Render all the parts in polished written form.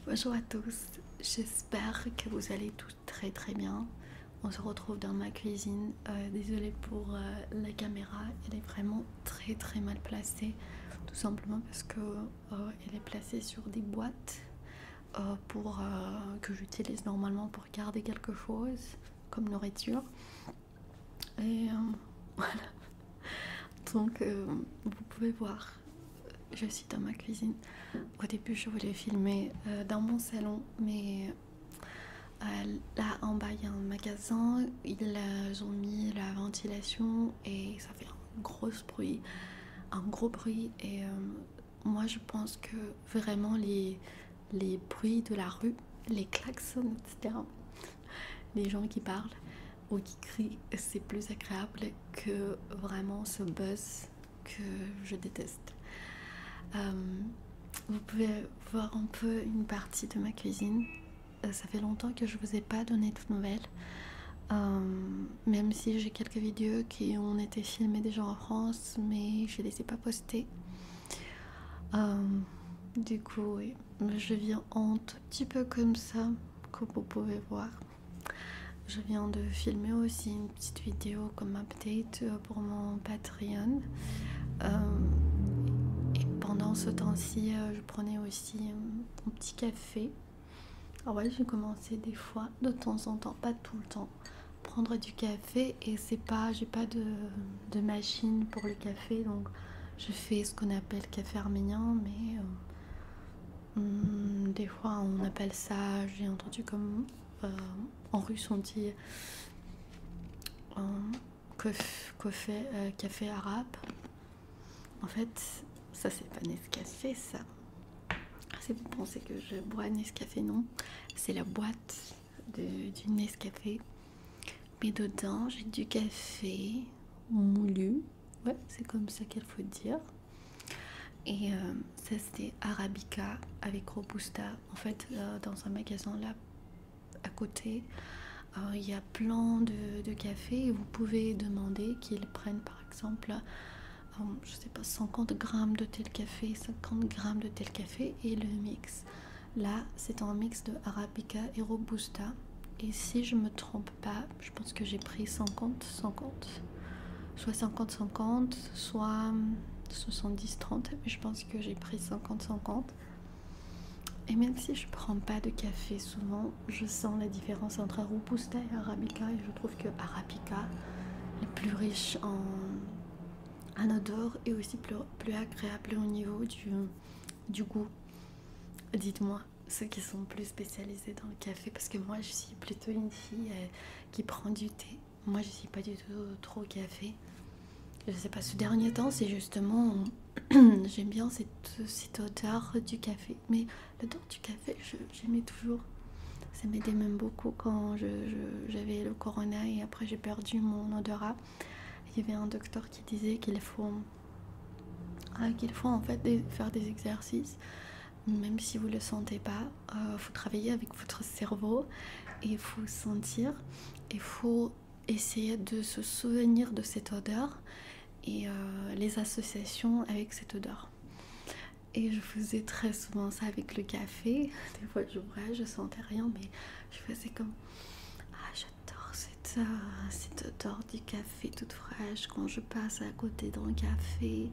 Bonjour à tous, j'espère que vous allez tous très bien. On se retrouve dans ma cuisine. Désolée pour la caméra, elle est vraiment très mal placée. Tout simplement parce que elle est placée sur des boîtes pour que j'utilise normalement pour garder quelque chose comme nourriture. Et voilà. Donc vous pouvez voir, je suis dans ma cuisine. Au début, je voulais filmer dans mon salon, mais là en bas, il y a un magasin. Ils ont mis la ventilation et ça fait un gros bruit. Et moi, je pense que vraiment les bruits de la rue, les klaxons, etc., les gens qui parlent ou qui crient, c'est plus agréable que vraiment ce buzz que je déteste. Euh, Vous pouvez voir un peu une partie de ma cuisine. Ça fait longtemps que je vous ai pas donné de nouvelles. Même si j'ai quelques vidéos qui ont été filmées déjà en France, mais je les ai pas postées. Du coup, oui, je viens un tout petit peu comme ça, comme vous pouvez voir. Je viens de filmer aussi une petite vidéo comme update pour mon Patreon. Et pendant ce temps-ci, je prenais aussi un petit café. Alors ouais, j'ai commencé des fois, de temps en temps, pas tout le temps, prendre du café. Et c'est pas, j'ai pas de machine pour le café, donc je fais ce qu'on appelle café arménien, mais des fois on appelle ça, j'ai entendu comme en russe on dit café arabe. En fait, ça c'est pas Nescafé, ça. Si vous pensez que je bois Nescafé, non. C'est la boîte du Nescafé. Mais dedans, j'ai du café moulu. Ouais, c'est comme ça qu'il faut dire. Et ça, c'était Arabica avec Robusta. En fait, dans un magasin là, à côté, il y a plein de cafés et vous pouvez demander qu'ils prennent par exemple je sais pas, 50 grammes de tel café, 50 grammes de tel café et le mix. Là, c'est un mix de Arabica et Robusta. Et si je me trompe pas, je pense que j'ai pris 50-50. Soit 50-50, soit 70-30. Mais je pense que j'ai pris 50-50. Et même si je prends pas de café souvent, je sens la différence entre Robusta et Arabica. Et je trouve que Arabica est plus riche en odeur et aussi plus agréable au niveau du goût. Dites-moi, ceux qui sont plus spécialisés dans le café, parce que moi je suis plutôt une fille qui prend du thé. Moi je suis pas du tout trop café. Je sais pas, ce dernier temps c'est justement j'aime bien cette odeur du café. Mais l'odeur du café, j'aimais toujours. Ça m'aidait même beaucoup quand j'avais le corona et après j'ai perdu mon odorat. Il y avait un docteur qui disait qu'il faut en fait faire des exercices, même si vous ne le sentez pas. Faut travailler avec votre cerveau et il faut sentir. Il faut essayer de se souvenir de cette odeur et les associations avec cette odeur. Et je faisais très souvent ça avec le café. Des fois j'ouvrais, je sentais rien, mais je faisais comme j'adore cette odeur du café toute fraîche quand je passe à côté d'un café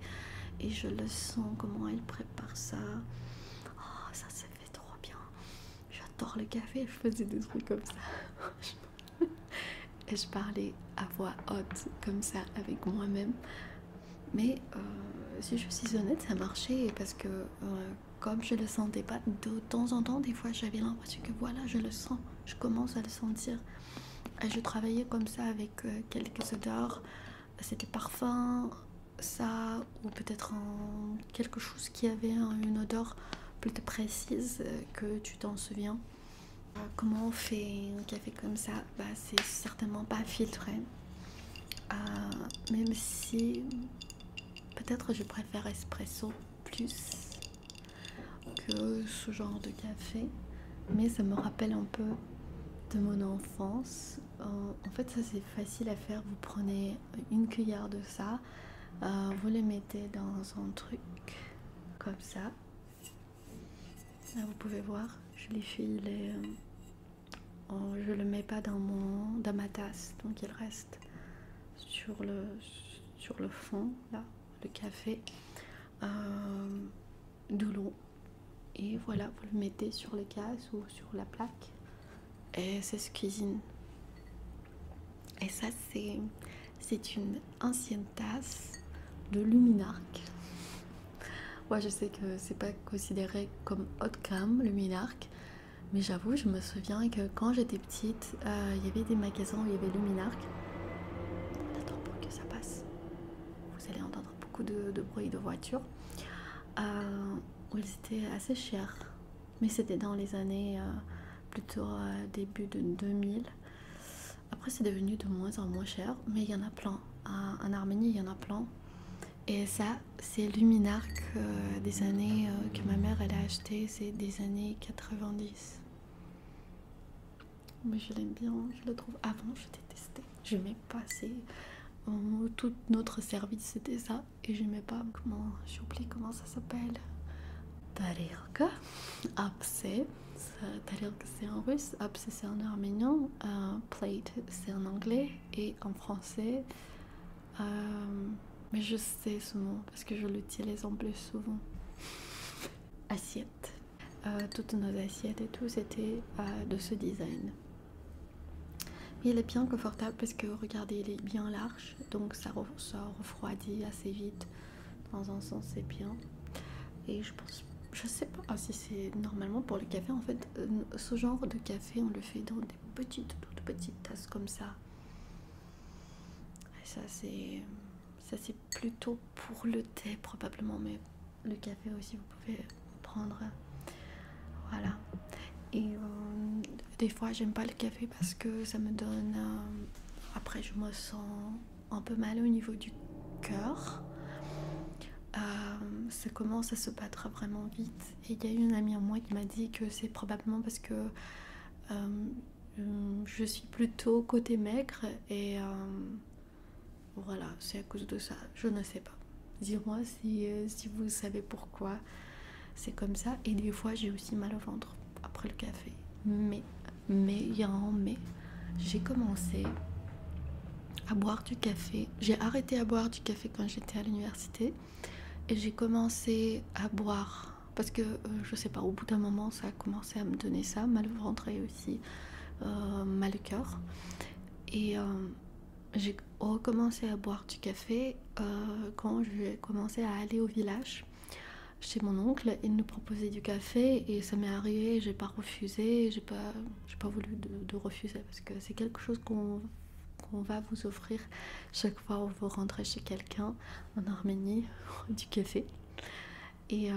et je le sens comment elle prépare ça. Oh, ça fait trop bien. J'adore le café, je faisais des trucs comme ça. Et je parlais à voix haute comme ça avec moi-même. Mais si je suis honnête, ça marchait parce que comme je le sentais pas, de temps en temps, des fois j'avais l'impression que voilà, je le sens, je commence à le sentir. Et je travaillais comme ça avec quelques odeurs, c'était parfum, ça, ou peut-être quelque chose qui avait une odeur plus précise que tu t'en souviens. Comment on fait un café comme ça? C'est certainement pas filtré. Même si peut-être je préfère espresso plus que ce genre de café. Mais ça me rappelle un peu de mon enfance. En fait, ça c'est facile à faire. Vous prenez une cuillère de ça, vous le mettez dans un truc comme ça. Là, vous pouvez voir, je l'ai filé. Je le mets pas dans ma tasse, donc il reste sur le fond, là, le café, de l'eau. Et voilà, vous le mettez sur le gaz ou sur la plaque et ça se cuisine. Et ça, c'est une ancienne tasse de Luminarc. Ouais, je sais que c'est pas considéré comme haut de gamme, Luminarc, mais j'avoue, je me souviens que quand j'étais petite, il y avait des magasins où il y avait Luminarc. On attend pour que ça passe. Vous allez entendre beaucoup de bruit de voiture. Où ils étaient assez chers, mais c'était dans les années plutôt début de 2000. Après, c'est devenu de moins en moins cher, mais il y en a plein. En Arménie, il y en a plein. Et ça, c'est Luminarc des années que ma mère elle a acheté, c'est des années 90. Mais je l'aime bien, je le trouve. Avant, je détestais. Je n'aimais pas. Tout notre service, c'était ça. Et je n'aimais pas. J'oublie comment ça s'appelle. Tarirka, Apse, Tarirka c'est en russe, Apse c'est en arménien, plate c'est en anglais et en français. Mais je sais ce mot parce que je l'utilise en plus souvent. Assiette. Toutes nos assiettes et tout, c'était de ce design. Mais il est bien confortable parce que regardez, il est bien large, donc ça refroidit assez vite. Dans un sens, c'est bien. Et je sais pas si c'est normalement pour le café. En fait, ce genre de café, on le fait dans des toutes petites tasses comme ça. Et ça, c'est plutôt pour le thé probablement, mais le café aussi, vous pouvez prendre. Voilà. Et des fois, j'aime pas le café parce que ça me donne. Après, je me sens un peu mal au niveau du cœur. Ça commence à se battre vraiment vite. Et il y a une amie à moi qui m'a dit que c'est probablement parce que je suis plutôt côté maigre et voilà, c'est à cause de ça. Je ne sais pas. Dis-moi si vous savez pourquoi c'est comme ça. Et des fois, j'ai aussi mal au ventre après le café. Mais, il y a un mais. J'ai commencé à boire du café. J'ai arrêté à boire du café quand j'étais à l'université. Et j'ai commencé à boire parce que je sais pas, au bout d'un moment ça a commencé à me donner ça, mal au ventre et aussi mal au cœur. Et j'ai recommencé à boire du café quand j'ai commencé à aller au village chez mon oncle. Il nous proposait du café et ça m'est arrivé, j'ai pas refusé, j'ai pas voulu de refuser parce que c'est quelque chose qu'on va vous offrir chaque fois où vous rentrez chez quelqu'un en Arménie, du café. Et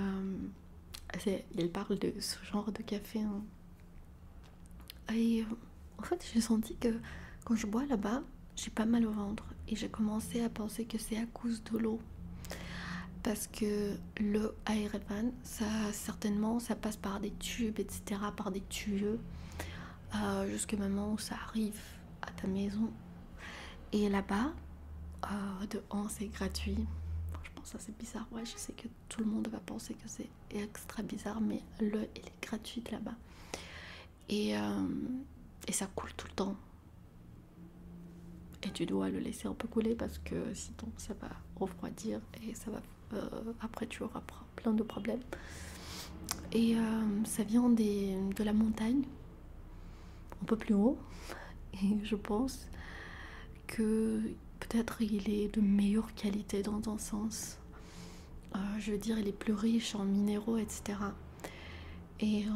il parle de ce genre de café. Hein. Et en fait, j'ai senti que quand je bois là-bas, j'ai pas mal au ventre. Et j'ai commencé à penser que c'est à cause de l'eau. Parce que l'eau à Erevan, ça certainement, ça passe par des tubes, etc., par des tuyaux, jusqu'au moment où ça arrive à ta maison. Et là-bas, de 1, c'est gratuit. Franchement, ça c'est bizarre. Ouais, je sais que tout le monde va penser que c'est extra bizarre, mais l'eau, elle est gratuite là-bas. Et ça coule tout le temps. Et tu dois le laisser un peu couler parce que sinon ça va refroidir et ça va. Après, tu auras plein de problèmes. Et ça vient de la montagne, un peu plus haut. Et je pense que peut-être il est de meilleure qualité dans un sens. Je veux dire, il est plus riche en minéraux, etc. Et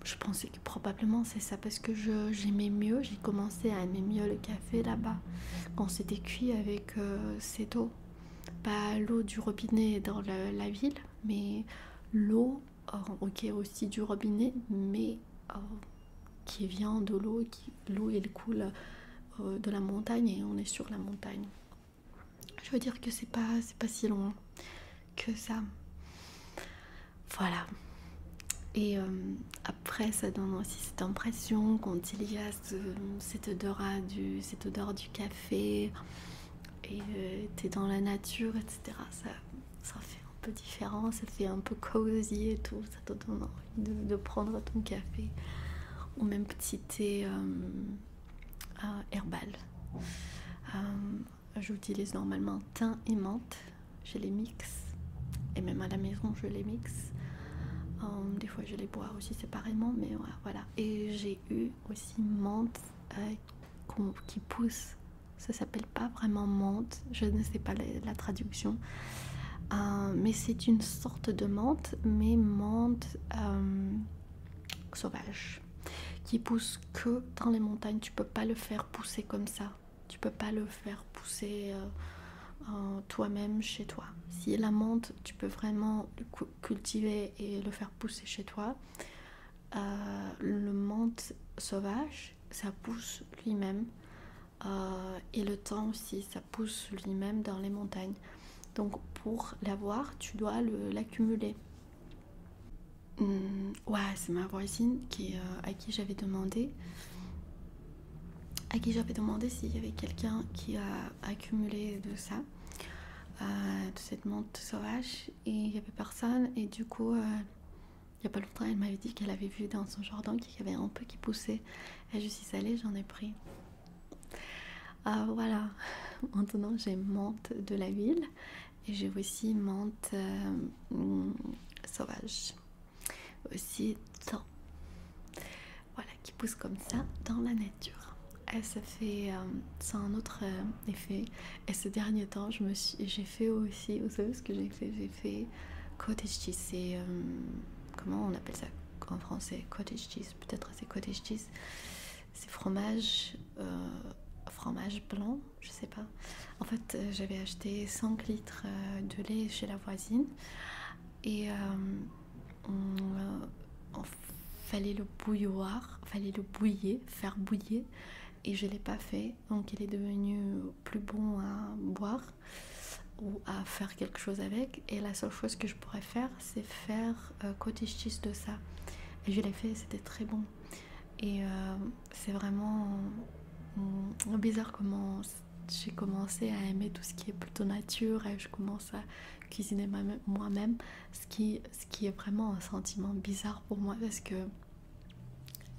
je pensais que probablement c'est ça parce que j'aimais mieux, j'ai commencé à aimer mieux le café là-bas quand c'était cuit avec cette eau. Pas l'eau du robinet dans la ville, mais l'eau, ok aussi du robinet, mais qui vient de l'eau, l'eau elle coule de la montagne et on est sur la montagne. Je veux dire que c'est pas si loin que ça. Voilà. Et après, ça donne aussi cette impression quand il y a cette odeur du café et t'es dans la nature, etc. Ça fait un peu différent, ça fait un peu cosy et tout, ça te donne envie de prendre ton café ou même petit thé herbal. J'utilise normalement thym et menthe, je les mixe et même à la maison je les mixe. Des fois je les bois aussi séparément, mais voilà. Et j'ai eu aussi menthe qui pousse. Ça s'appelle pas vraiment menthe, je ne sais pas la traduction, mais c'est une sorte de menthe, mais menthe sauvage, qui pousse que dans les montagnes. Tu peux pas le faire pousser comme ça, tu peux pas le faire pousser toi-même chez toi. Si la menthe, tu peux vraiment le cultiver et le faire pousser chez toi. Le menthe sauvage, ça pousse lui-même. Et le thym aussi, ça pousse lui-même dans les montagnes. Donc pour l'avoir, tu dois l'accumuler. Ouais, c'est ma voisine à qui j'avais demandé s'il y avait quelqu'un qui a accumulé de ça, de cette menthe sauvage, et il n'y avait personne. Et du coup, il n'y a pas longtemps, elle m'avait dit qu'elle avait vu dans son jardin qu'il y avait un peu qui poussait, et je suis allée, j'en ai pris. Voilà, maintenant j'ai menthe de la ville et j'ai aussi menthe sauvage, aussi thym, voilà, qui pousse comme ça dans la nature. Et ça fait un autre effet. Et ce dernier temps, j'ai fait aussi, vous savez ce que j'ai fait? J'ai fait cottage cheese. C'est comment on appelle ça en français? Cottage cheese, peut-être c'est cottage cheese. C'est fromage blanc, je sais pas. En fait, j'avais acheté 5 litres de lait chez la voisine et fallait le bouillir, faire bouillir, et je l'ai pas fait, donc il est devenu plus bon à boire ou à faire quelque chose avec. Et la seule chose que je pourrais faire, c'est faire cottage cheese de ça. Et je l'ai fait, c'était très bon. Et c'est vraiment bizarre comment j'ai commencé à aimer tout ce qui est plutôt nature, et je commence à cuisiner moi-même, ce qui est vraiment un sentiment bizarre pour moi, parce que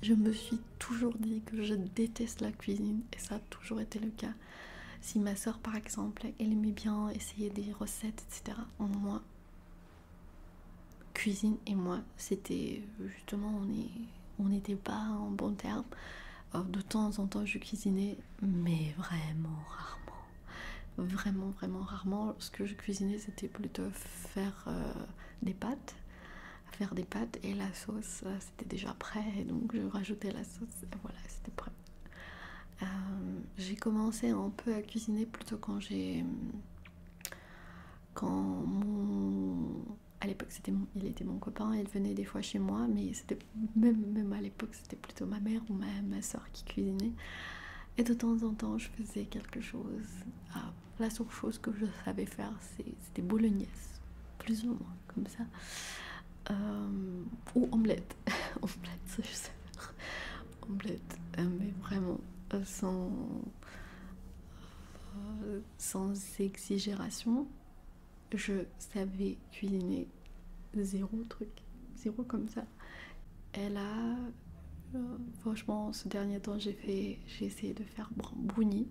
je me suis toujours dit que je déteste la cuisine, et ça a toujours été le cas. Si ma soeur par exemple, elle aimait bien essayer des recettes, etc., moi, cuisine et moi, c'était justement, on n'était pas en bon terme. De temps en temps je cuisinais, mais vraiment rarement. Vraiment, vraiment rarement. Ce que je cuisinais, c'était plutôt faire des pâtes. Et la sauce, c'était déjà prêt. Donc je rajoutais la sauce et voilà, c'était prêt. J'ai commencé un peu à cuisiner plutôt à l'époque il était mon copain, il venait des fois chez moi, mais c'était même à l'époque c'était plutôt ma mère ou ma soeur qui cuisinait. Et de temps en temps je faisais quelque chose. La seule chose que je savais faire, c'était bolognaise, plus ou moins comme ça, ou omelette. Omelette, ça je sais faire. Omelette, mais vraiment sans exagération. Je savais cuisiner zéro truc, zéro comme ça. Et là, franchement, ce dernier temps, j'ai essayé de faire brownie.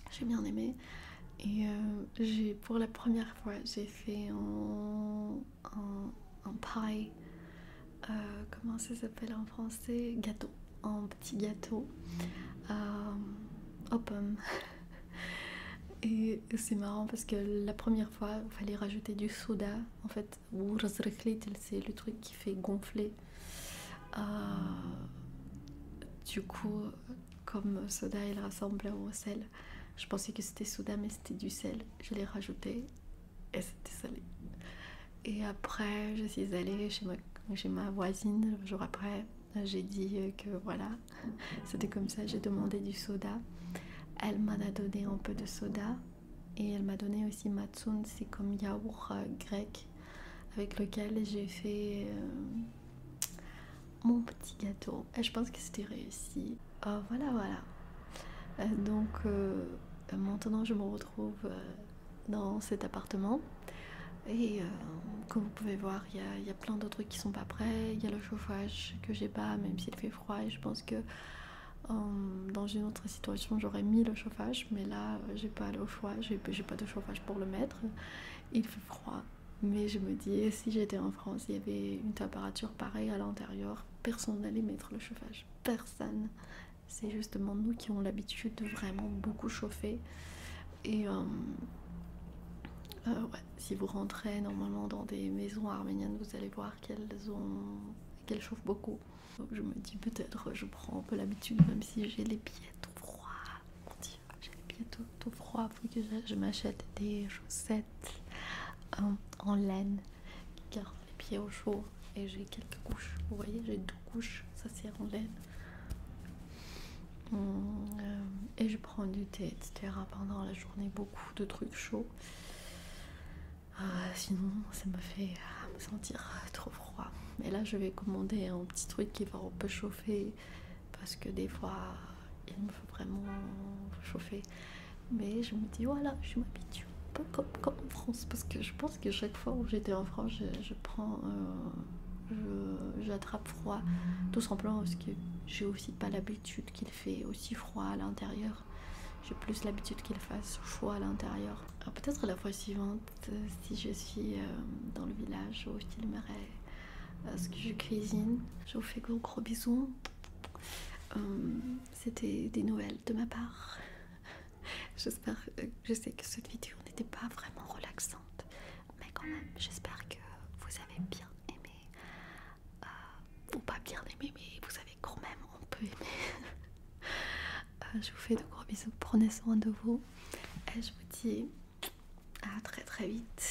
J'ai bien aimé. Et pour la première fois, j'ai fait un pie. Comment ça s'appelle en français? Gâteau. Un petit gâteau aux pommes. Et c'est marrant parce que la première fois, il fallait rajouter du soda. En fait, c'est le truc qui fait gonfler. Du coup, comme soda, il ressemble au sel. Je pensais que c'était soda, mais c'était du sel. Je l'ai rajouté et c'était salé. Et après, je suis allée chez ma voisine le jour après. J'ai dit que voilà, c'était comme ça. J'ai demandé du soda. Elle m'en a donné un peu de soda. Et elle m'a donné aussi matsoun, c'est comme yaourt grec, avec lequel j'ai fait mon petit gâteau. Et je pense que c'était réussi. Voilà. Donc maintenant je me retrouve dans cet appartement. Et comme vous pouvez voir, il y a plein d'autres trucs qui sont pas prêts. Il y a le chauffage que j'ai pas, même s'il fait froid. Et je pense que dans une autre situation, j'aurais mis le chauffage. Mais là, j'ai pas le choix. J'ai pas de chauffage pour le mettre. Il fait froid. Mais je me dis, si j'étais en France, il y avait une température pareille à l'intérieur, personne n'allait mettre le chauffage. Personne. C'est justement nous qui avons l'habitude de vraiment beaucoup chauffer. Et ouais, si vous rentrez normalement dans des maisons arméniennes, vous allez voir qu'elles chauffent beaucoup. Donc je me dis peut-être je prends un peu l'habitude, même si j'ai les pieds tout froids. Mon Dieu, j'ai les pieds tout froids. Faut que je m'achète des chaussettes en laine qui gardent les pieds au chaud. Et j'ai quelques couches. Vous voyez, j'ai 2 couches. Ça c'est en laine. Et je prends du thé, etc. pendant la journée, beaucoup de trucs chauds. Sinon, ça me fait me sentir trop froid. Et là, je vais commander un petit truc qui va un peu chauffer parce que des fois, il me faut vraiment chauffer. Mais je me dis, voilà, je m'habitue un peu comme en France parce que je pense que chaque fois où j'étais en France, j'attrape froid, tout simplement parce que j'ai aussi pas l'habitude qu'il fait aussi froid à l'intérieur. J'ai plus l'habitude qu'il fasse chaud à l'intérieur. Peut-être la fois suivante, si je suis dans le village, je filmerai ce que je cuisine. Je vous fais gros bisous. C'était des nouvelles de ma part. J'espère, je sais que cette vidéo n'était pas vraiment relaxante, mais quand même, j'espère que vous avez bien aimé. Ou pas bien aimé, mais vous avez quand même un peu aimé. Je vous fais de gros bisous, prenez soin de vous et je vous dis à très vite.